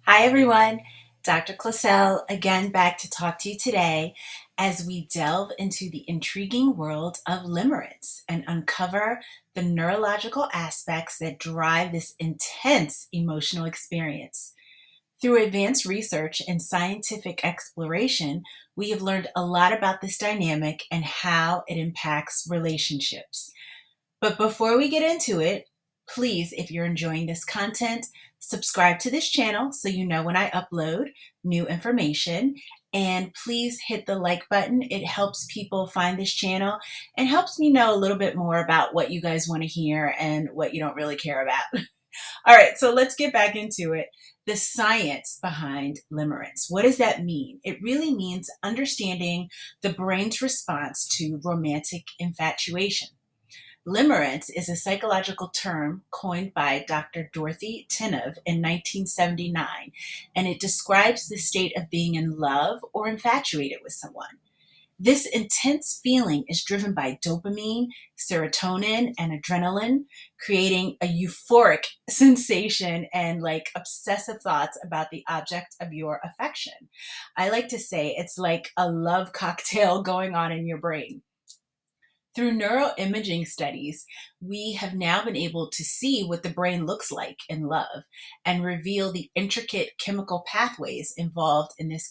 Hi, everyone. Dr. Clauselle again back to talk to you today as we delve into the intriguing world of limerence and uncover the neurological aspects that drive this intense emotional experience. Through advanced research and scientific exploration, we have learned a lot about this dynamic and how it impacts relationships. But before we get into it, please, if you're enjoying this content, subscribe to this channel so you know when I upload new information. And please hit the like button. It helps people find this channel and helps me know a little bit more about what you guys want to hear and what you don't really care about. All right, so let's get back into it. The science behind limerence. What does that mean? It really means understanding the brain's response to romantic infatuation. Limerence is a psychological term coined by Dr. Dorothy Tennov in 1979, and it describes the state of being in love or infatuated with someone. This intense feeling is driven by dopamine, serotonin, and adrenaline, creating a euphoric sensation and like obsessive thoughts about the object of your affection. I like to say it's like a love cocktail going on in your brain. Through neuroimaging studies, we have now been able to see what the brain looks like in love and reveal the intricate chemical pathways involved in this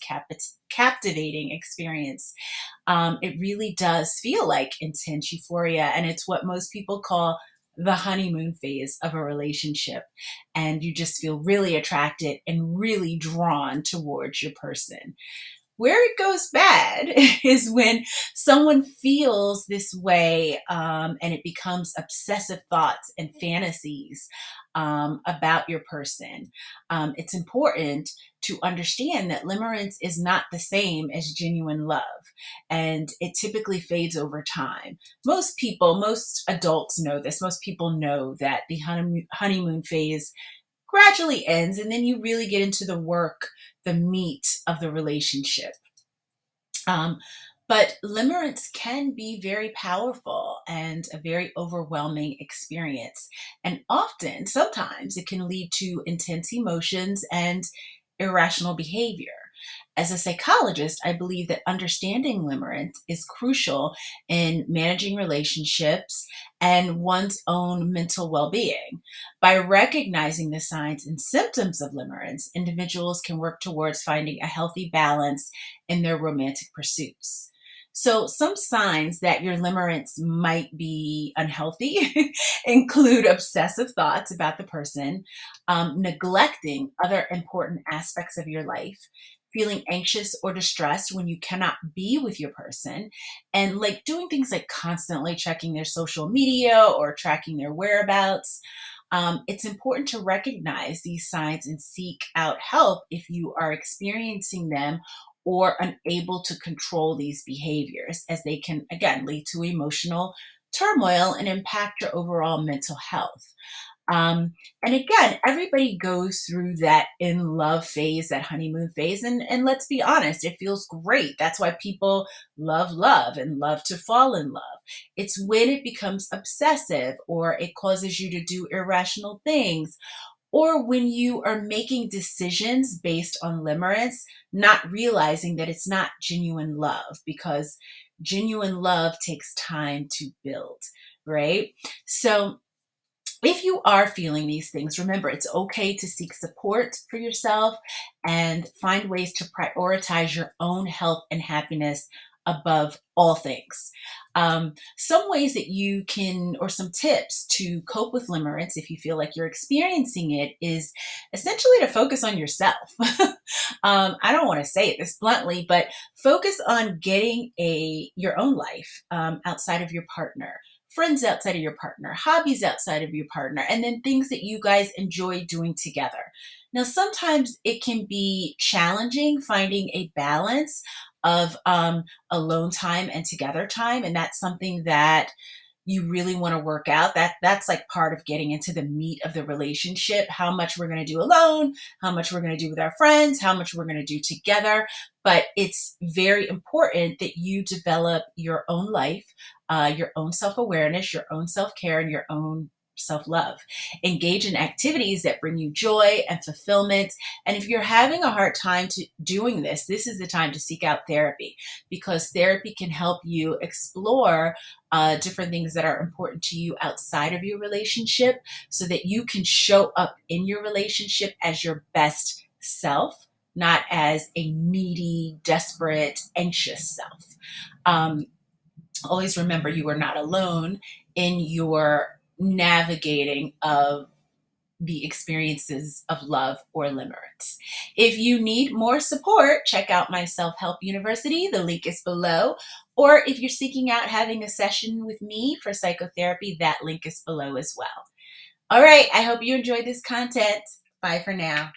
captivating experience. It really does feel like intense euphoria, and it's what most people call the honeymoon phase of a relationship. And you just feel really attracted and really drawn towards your person. Where it goes bad is when someone feels this way, and it becomes obsessive thoughts and fantasies about your person. It's important to understand that limerence is not the same as genuine love, and it typically fades over time. Most adults know this. Most people know that the honeymoon phase gradually ends, and then you really get into the meat of the relationship. Um, but limerence can be very powerful and a very overwhelming experience. And often, sometimes, it can lead to intense emotions and irrational behavior. As a psychologist, I believe that understanding limerence is crucial in managing relationships and one's own mental well being. By recognizing the signs and symptoms of limerence, individuals can work towards finding a healthy balance in their romantic pursuits. So, some signs that your limerence might be unhealthy include obsessive thoughts about the person, neglecting other important aspects of your life, feeling anxious or distressed when you cannot be with your person, and like doing things like constantly checking their social media or tracking their whereabouts. It's important to recognize these signs and seek out help if you are experiencing them or unable to control these behaviors, as they can, again, lead to emotional turmoil and impact your overall mental health. Um, and again, everybody goes through that in love phase, that honeymoon phase. And let's be honest, it feels great. That's why people love love and love to fall in love. It's when it becomes obsessive or it causes you to do irrational things, or when you are making decisions based on limerence, not realizing that it's not genuine love, because genuine love takes time to build, right? So, if you are feeling these things, remember it's okay to seek support for yourself and find ways to prioritize your own health and happiness above all things. Some ways that you can, or some tips to cope with limerence if you feel like you're experiencing it, is essentially to focus on yourself. I don't want to say it this bluntly, but focus on getting your own life outside of your partner, friends outside of your partner, hobbies outside of your partner, and then things that you guys enjoy doing together. Now, sometimes it can be challenging finding a balance of alone time and together time, and that's something that you really want to work out. That's like part of getting into the meat of the relationship: how much we're going to do alone, how much we're going to do with our friends, how much we're going to do together. But it's very important that you develop your own life, your own self-awareness, your own self-care, and your own self-love. Engage in activities that bring you joy and fulfillment. And if you're having a hard time doing this, this is the time to seek out therapy, because therapy can help you explore different things that are important to you outside of your relationship, so that you can show up in your relationship as your best self, not as a needy, desperate, anxious self. Always remember, you are not alone in your navigating of the experiences of love or limerence. If you need more support, check out my self-help university. The link is below. Or if you're seeking out having a session with me for psychotherapy, that link is below as well. All right, I hope you enjoyed this content. Bye for now.